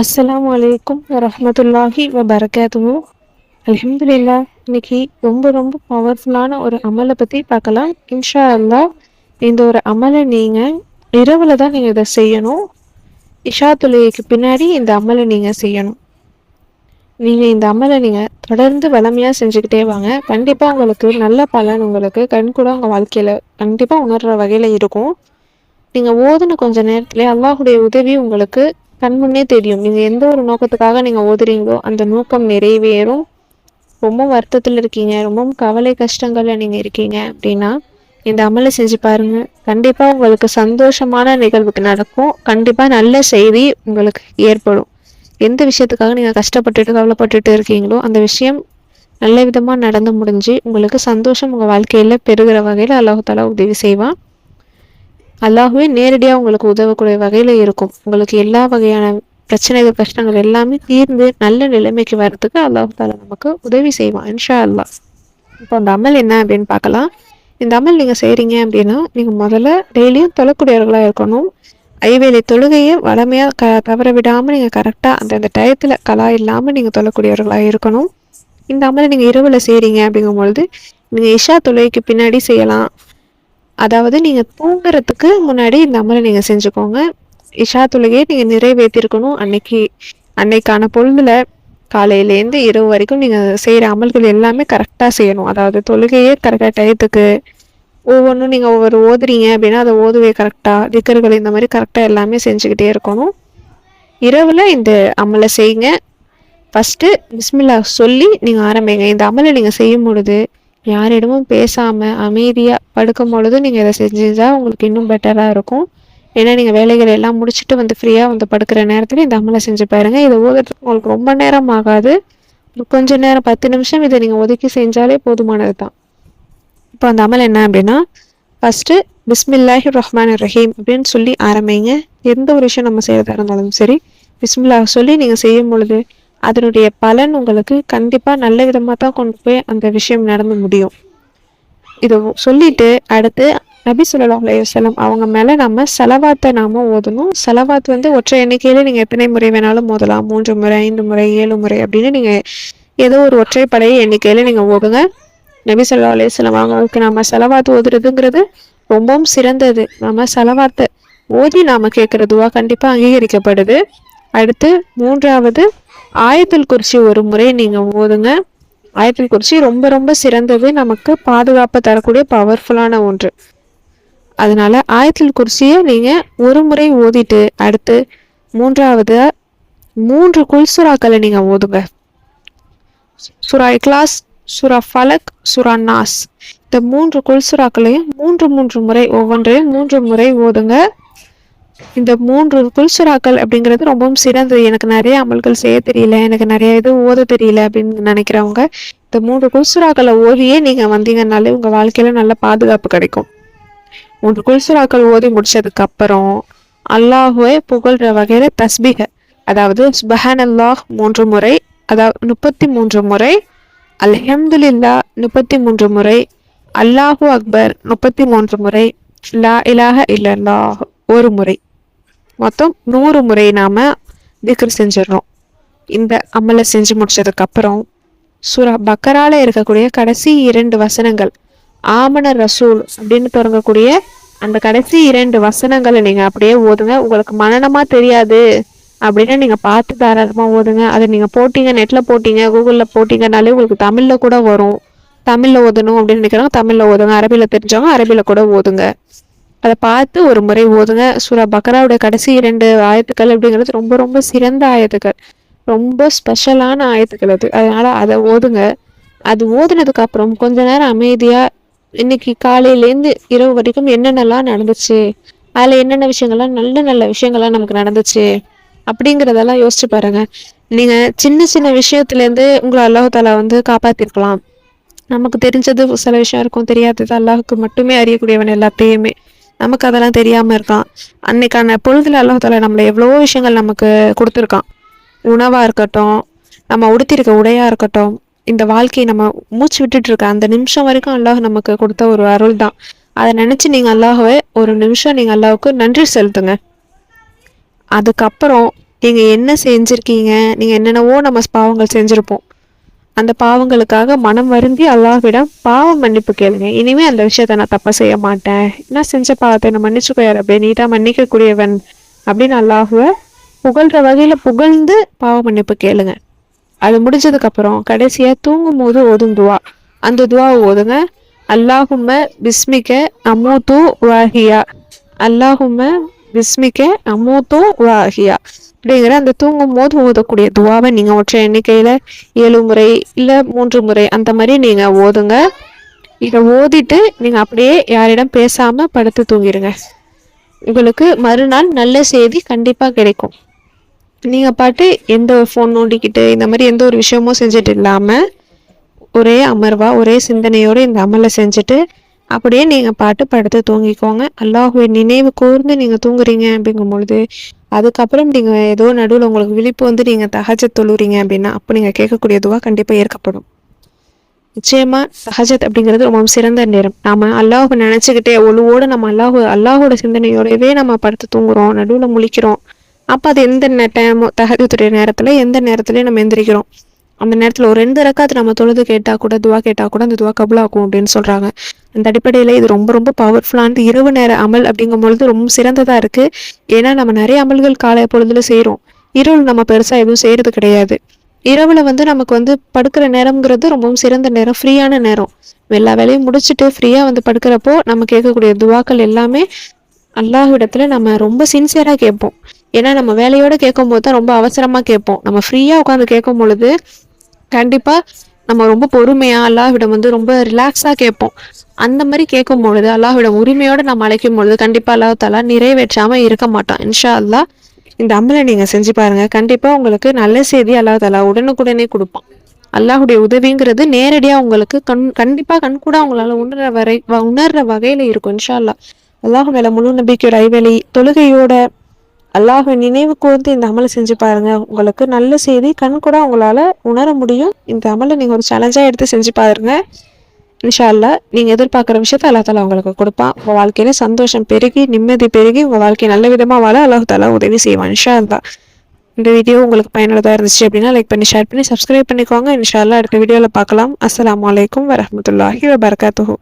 அஸ்ஸலாமு அலைக்கும் வரஹ்மத்துல்லாஹி வபரகாத்துஹு. அல்ஹம்துலில்லாஹ். இன்னைக்கு ரொம்ப ரொம்ப பவர்ஃபுல்லான ஒரு அமலை பற்றி பார்க்கலாம். இன்ஷா அல்லாஹ் இந்த ஒரு அமலை நீங்கள் இரவில் தான் நீங்கள் இதை செய்யணும். இஷா தொழுகைக்கு பின்னாடி இந்த அமலை நீங்கள் செய்யணும். நீங்கள் இந்த அமலை நீங்கள் தொடர்ந்து வளமையாக செஞ்சுக்கிட்டே வாங்க. கண்டிப்பாக உங்களுக்கு நல்ல பலன் உங்களுக்கு கண்கூட உங்கள் வாழ்க்கையில் கண்டிப்பாக உணர்கிற வகையில் இருக்கும். நீங்கள் ஓதுன கொஞ்ச நேரத்திலே அல்லாஹுடைய உதவி உங்களுக்கு கண்முன்னே தெரியும். நீங்கள் எந்த ஒரு நோக்கத்துக்காக நீங்கள் ஓதுறீங்களோ அந்த நோக்கம் நிறைவேறும். ரொம்ப வருத்தத்தில் இருக்கீங்க, ரொம்ப கவலை கஷ்டங்களில் நீங்கள் இருக்கீங்க அப்படின்னா இந்த அமலை செஞ்சு பாருங்க. கண்டிப்பாக உங்களுக்கு சந்தோஷமான நிகழ்வுக்கு நடக்கும். கண்டிப்பாக நல்ல செய்தி உங்களுக்கு ஏற்படும். எந்த விஷயத்துக்காக நீங்கள் கஷ்டப்பட்டுட்டு கவலைப்பட்டுட்டு இருக்கீங்களோ அந்த விஷயம் நல்ல விதமாக நடந்து முடிஞ்சு உங்களுக்கு சந்தோஷம் உங்கள் வாழ்க்கையில் பெருகிற வகையில் அல்லாஹ் தஆலா உதவி செய்வான். அல்லாஹுவே நேரடியாக உங்களுக்கு உதவக்கூடிய வகையில் இருக்கும். உங்களுக்கு எல்லா வகையான பிரச்சனைகள் கஷ்டங்கள் எல்லாமே தீர்ந்து நல்ல நிலைமைக்கு வர்றதுக்கு அல்லாஹ் தஆலா நமக்கு உதவி செய்வான் இன்ஷா அல்லாஹ். இப்போ அந்த அமல் என்ன அப்படின்னு பார்க்கலாம். இந்த அமல் நீங்கள் செய்கிறீங்க அப்படின்னா நீங்கள் முதல்ல டெய்லியும் தொழக்கூடியவர்களாக இருக்கணும். ஐவேளை தொழுகையை வளமையாக தவற விடாமல் நீங்கள் கரெக்டாக அந்தந்த டயத்தில் கலா இல்லாமல் நீங்கள் தொழக்கூடியவர்களாக இருக்கணும். இந்த அமலை நீங்கள் இரவில் செய்கிறீங்க அப்படிங்கும்பொழுது நீங்கள் இஷா தொழுகைக்கு பின்னாடி செய்யலாம். அதாவது நீங்கள் தூங்குறதுக்கு முன்னாடி இந்த அமலை நீங்கள் செஞ்சுக்கோங்க. இஷா தொழுகையை நீங்கள் நிறைவேற்றிருக்கணும். அன்னைக்கான பொழுதுல காலையிலேருந்து இரவு வரைக்கும் நீங்கள் செய்கிற அமல்கள் எல்லாமே கரெக்டாக செய்யணும். அதாவது தொழுகையே கரெக்டாக டயத்துக்கு ஒவ்வொன்றும் நீங்கள் ஒவ்வொரு ஓதுறீங்க அப்படின்னா அதை ஓதுவே கரெக்டாக திக்கர்கள் இந்த மாதிரி கரெக்டாக எல்லாமே செஞ்சுக்கிட்டே இருக்கணும். இரவில் இந்த அமலை செய்யுங்க. ஃபஸ்ட்டு பிஸ்மில்லா சொல்லி நீங்கள் ஆரம்பிங்க. இந்த அமலை நீங்கள் செய்யும் பொழுது யாரிடமும் பேசாமல் அமைதியாக படுக்கும் பொழுது நீங்கள் இதை செஞ்சுருந்தா உங்களுக்கு இன்னும் பெட்டராக இருக்கும். ஏன்னா நீங்கள் வேலைகள் எல்லாம் முடிச்சுட்டு வந்து ஃப்ரீயாக வந்து படுக்கிற நேரத்தில் இந்த அமலை செஞ்சு பாருங்கள். இதை ஓதுறதுக்கு உங்களுக்கு ரொம்ப நேரம் ஆகாது. கொஞ்சம் நேரம் 10 நிமிஷம் இதை நீங்கள் ஒதுக்கி செஞ்சாலே போதுமானது தான். இப்போ அந்த அமல் என்ன அப்படின்னா ஃபஸ்ட்டு பிஸ்மில்லாஹிர் ரஹ்மானிர் ரஹீம் அப்படின்னு சொல்லி ஆரம்பிங்க. எந்த ஒரு விஷயம் நம்ம செய்கிறதா இருந்தாலும் சரி பிஸ்மில்லா சொல்லி நீங்கள் செய்யும் பொழுது அதனுடைய பலன் உங்களுக்கு கண்டிப்பாக நல்ல விதமாக தான் கொண்டு போய் அந்த விஷயம் நடந்து முடியும். இதை சொல்லிட்டு அடுத்து நபி ஸல்லல்லாஹு அலைஹி வஸல்லம் அவங்க மேலே நம்ம ஸலவாத்தை நாம் ஓதணும். ஸலவாத் ஒற்றை எண்ணிக்கையில் நீங்கள் எத்தனை முறை வேணாலும் ஓதலாம். 3 முறை 5 முறை 7 முறை அப்படின்னு நீங்கள் ஏதோ ஒரு ஒற்றைப்படை எண்ணிக்கையில் நீங்கள் ஓதுங்க. நபி ஸல்லல்லாஹு அலைஹி வஸல்லம் அவங்களுக்கு நம்ம ஸலவாத் ஓதுறதுங்கிறது ரொம்பவும் சிறந்தது. நம்ம ஸலவாத்தை ஓதி நாம் கேட்குற துவா கண்டிப்பாக அங்கீகரிக்கப்படுது. அடுத்து 3வது ஆயத்துல் குர்சி ஒரு முறை நீங்கள் ஓதுங்க. ஆயத்துல் குர்சி ரொம்ப ரொம்ப சிறந்தது. நமக்கு பாதுகாப்பு தரக்கூடிய பவர்ஃபுல்லான ஒன்று. அதனால ஆயத்துல் குர்சியை நீங்கள் ஒரு முறை ஓதிட்டு அடுத்து 3வது 3 குல்சுராக்களை நீங்கள் ஓதுங்க. சூரா இக்லாஸ், சூரா ஃபலக், சூரா நாஸ் இந்த 3 குல்சுராக்களையும் 3 முறை ஒவ்வொன்றையும் 3 முறை ஓதுங்க. இந்த 3 குல்சுராக்கள் அப்படிங்கிறது ரொம்பவும் சிறந்தது. எனக்கு நிறைய அமல்கள் செய்ய தெரியல, எனக்கு நிறைய இது ஓத தெரியல அப்படின்னு நினைக்கிறவங்க இந்த 3 குல்சுராக்களை ஓதியே நீங்கள் வந்தீங்கன்னாலே உங்கள் வாழ்க்கையில் நல்ல பாதுகாப்பு கிடைக்கும். 3 குல்சுராக்கள் ஓதி முடிச்சதுக்கு அப்புறம் அல்லாஹுவை புகழ்ற வகையில் தஸ்பீஹ அதாவது சுப்ஹானல்லாஹ் 3 முறை, அதாவது 33 முறை, அல்ஹம்துலில்லாஹ் 33 முறை, அல்லாஹு அக்பர் 33 முறை, லா இலாஹ இல்லல்லாஹ் ஒரு முறை, மொத்தம் 100 முறை நாம் திக்ர் செஞ்சிடறோம். இந்த அமலை செஞ்சு முடிச்சதுக்கப்புறம் சூரா பக்கரால இருக்கக்கூடிய கடைசி 2 வசனங்கள் ஆமன ரசூல் அப்படின்னு தொடங்கக்கூடிய அந்த கடைசி 2 வசனங்களை நீங்கள் அப்படியே ஓதுங்க. உங்களுக்கு மனனமாக தெரியாது அப்படின்னா நீங்கள் பார்த்து தாராளமாக ஓதுங்க. அதை நீங்கள் போட்டிங்க, நெட்டில் போட்டிங்க, கூகுளில் போட்டிங்கனாலே உங்களுக்கு தமிழில் கூட வரும். தமிழில் ஓதணும் அப்படின்னு நினைக்கிறவங்க தமிழில் ஓதுங்க. அரபியில் தெரிஞ்சவங்க அரபியில் கூட ஓதுங்க. அதை பார்த்து ஒரு முறை ஓதுங்க. சூரா பக்கராவுடைய கடைசி 2 ஆயத்துக்கள் அப்படிங்கிறது ரொம்ப ரொம்ப சிறந்த ஆயத்துக்கள், ரொம்ப ஸ்பெஷலான ஆயத்துக்கள் அது. அதனால் அதை ஓதுங்க. அது ஓதுனதுக்கு அப்புறம் கொஞ்ச நேரம் அமைதியாக இன்னைக்கு காலையிலேருந்து இரவு வரைக்கும் என்னென்னலாம் நடந்துச்சு, அதில் என்னென்ன விஷயங்கள்லாம் நல்ல நல்ல விஷயங்கள்லாம் நமக்கு நடந்துச்சு அப்படிங்கிறதெல்லாம் யோசிச்சு பாருங்க. நீங்கள் சின்ன சின்ன விஷயத்துலேருந்து உங்களை அல்லாஹ் தஆலா காப்பாற்றிருக்கலாம். நமக்கு தெரிஞ்சது சில விஷயம் இருக்கும், தெரியாதது அல்லாஹுக்கு மட்டுமே அறியக்கூடியவன் எல்லாத்தையுமே. நமக்கு அதெல்லாம் தெரியாமல் இருக்கான். அன்னைக்கான பொழுதுல அல்லாஹ் தஆலா நம்மளை எவ்வளவோ விஷயங்கள் நமக்கு கொடுத்துருக்கான். உணவாக இருக்கட்டும், நம்ம உடுத்திருக்க உடையாக இருக்கட்டும், இந்த வாழ்க்கையை நம்ம மூச்சு விட்டுட்டு இருக்க அந்த நிமிஷம் வரைக்கும் அல்லாஹ் நமக்கு கொடுத்த ஒரு அருள் தான். அதை நினச்சி நீங்கள் அல்லாஹுவை ஒரு நிமிஷம் நீங்கள் அல்லாஹுக்கு நன்றி செலுத்துங்க. அதுக்கப்புறம் நீங்கள் என்ன செஞ்சுருக்கீங்க, நீங்கள் என்னென்னவோ நம்ம பாவங்கள் செஞ்சுருப்போம். அந்த பாவங்களுக்காக மனம் வருந்தி அல்லாஹ்விடம் பாவ மன்னிப்பு கேளுங்க. இனிமே அந்த விஷயத்த நான் தப்ப செய்ய மாட்டேன், நான் செஞ்ச பாவத்தை நான் மன்னிச்சுக்கோயார் அப்படியே நீட்டாக மன்னிக்கக்கூடியவன் அப்படின்னு அல்லாஹுவை புகழ்கிற வகையில் புகழ்ந்து பாவ மன்னிப்பு கேளுங்க. அது முடிஞ்சதுக்கப்புறம் கடைசியாக தூங்கும் போது ஓதும் துவா, அந்த துவாவை ஓதுங்க. அல்லாஹும்ம பிஸ்மிக்க அமூத்து வாஹியா, அல்லாஹும்ம பிஸ்மிக்க அமூத்து வாஹியா அப்படிங்கிற அந்த தூங்கும் போது ஓதக்கூடிய துவாவை நீங்கள் ஒற்றை எண்ணிக்கையில் 7 முறை இல்லை 3 முறை அந்த மாதிரி நீங்கள் ஓதுங்க. இதை ஓதிட்டு நீங்கள் அப்படியே யாரிடம் பேசாமல் படுத்து தூங்கிடுங்க. உங்களுக்கு மறுநாள் நல்ல செய்தி கண்டிப்பாக கிடைக்கும். நீங்கள் பாட்டு எந்த ஒரு ஃபோன் நோண்டிக்கிட்டு இந்த மாதிரி எந்த ஒரு விஷயமும் செஞ்சுட்டு இல்லாமல் ஒரே அமர்வா ஒரே சிந்தனையோடு இந்த அமலை செஞ்சுட்டு அப்படியே நீங்கள் பாட்டு படுத்து தூங்கிக்கோங்க. அல்லாஹுவை நினைவு கூர்ந்து நீங்கள் தூங்குறீங்க அப்படிங்கும் பொழுது அதுக்கப்புறம் நீங்கள் ஏதோ நடுவில் உங்களுக்கு விழிப்பு வந்து நீங்கள் தஹஜத் தொழுறீங்க அப்படின்னா அப்போ நீங்கள் கேட்கக்கூடிய துவா கண்டிப்பாக ஏற்கப்படும். நிச்சயமாக தஹஜத் அப்படிங்கிறது ரொம்ப சிறந்த நேரம். நாம் அல்லாஹுவை நினச்சிக்கிட்டே ஒழுவோடு நம்ம அல்லாஹோட சிந்தனையோடவே நம்ம படுத்து தூங்குறோம், நடுவில் முழிக்கிறோம். அப்போ அது எந்த டைமோ தஹஜத்துடைய நேரத்தில் எந்த நேரத்துலையும் நம்ம எந்திரிக்கிறோம். அந்த நேரத்தில் ஒரு 2 ரக்காத்து நம்ம தொழுது கேட்டால் கூட துவா கேட்டால் கூட அந்த துவா கபுலாகும் அப்படின்னு சொல்கிறாங்க. அந்த அடிப்படையில் இது ரொம்ப ரொம்ப பவர்ஃபுல்லானது. இரவு நேர அமல் அப்படிங்கும் பொழுது ரொம்ப சிறந்ததாக இருக்குது. ஏன்னா நம்ம நிறைய அமல்கள் காலை பொழுதுல செய்கிறோம், இரவு நம்ம பெருசாக எதுவும் செய்கிறது கிடையாது. இரவில் வந்து நமக்கு வந்து படுக்கிற நேரம்ங்கிறது ரொம்பவும் சிறந்த நேரம், ஃப்ரீயான நேரம். எல்லா வேலையும் முடிச்சுட்டு ஃப்ரீயாக வந்து படுக்கிறப்போ நம்ம கேட்கக்கூடிய துவாக்கள் எல்லாமே அல்லாஹ்விடத்தில் நம்ம ரொம்ப சின்சியராக கேட்போம். ஏன்னா நம்ம வேலையோடு கேட்கும் போது தான் ரொம்ப அவசரமாக கேட்போம். நம்ம ஃப்ரீயாக உட்காந்து கேட்கும் பொழுது கண்டிப்பாக நம்ம ரொம்ப பொறுமையாக அல்லாஹ்விடம் வந்து ரொம்ப ரிலாக்ஸாக கேட்போம். அந்த மாதிரி கேட்கும் பொழுது அல்லாஹ்விடம் உரிமையோடு நம்ம அழைக்கும் பொழுது கண்டிப்பாக அல்லாஹ் தஆலா நிறைவேற்றாமல் இருக்க மாட்டான். இன்ஷா அல்லாஹ் இந்த அமலை நீங்கள் செஞ்சு பாருங்கள். கண்டிப்பாக உங்களுக்கு நல்ல செய்தி அல்லாஹ் தஆலா உடனுக்குடனே கொடுப்பான். அல்லாஹுடைய உதவிங்கிறது நேரடியாக உங்களுக்கு கண்டிப்பாக கண்கூட அவங்களால உணர்ற வகையில் இருக்கும். இன்ஷா அல்லாஹ் அல்லாஹ் மேலே முழு நம்பிக்கையோட ஐவேளை தொழுகையோட அல்லாஹை நினைவு கூர்ந்து இந்த அமலை செஞ்சு பாருங்க. உங்களுக்கு நல்ல செய்தி கண்கூட உங்களால் உணர முடியும். இந்த அமலை நீங்கள் ஒரு சேலஞ்சாக எடுத்து செஞ்சு பாருங்க. இன்ஷா அல்லாஹ் நீங்கள் எதிர்பார்க்குற விஷயத்த அல்லாஹ் தஆலா உங்களுக்கு கொடுப்பான். உங்கள் வாழ்க்கையில சந்தோஷம் பெருகி நிம்மதி பெருகி உங்கள் வாழ்க்கை நல்ல விதமாக வாழ அல்லாஹ் தஆலா உதவி செய்வான். இன்ஷா அல்லாஹ் இந்த வீடியோ உங்களுக்கு பயனுள்ளதாக இருந்துச்சு அப்படின்னா லைக் பண்ணி ஷேர் பண்ணி சப்ஸ்கிரைப் பண்ணிக்கோங்க. இன்ஷா அல்லாஹ் அடுத்த வீடியோவில் பார்க்கலாம். அஸ்ஸலாமு அலைக்கும் வரஹ்மத்துல்லாஹி வபரகாத்துஹு.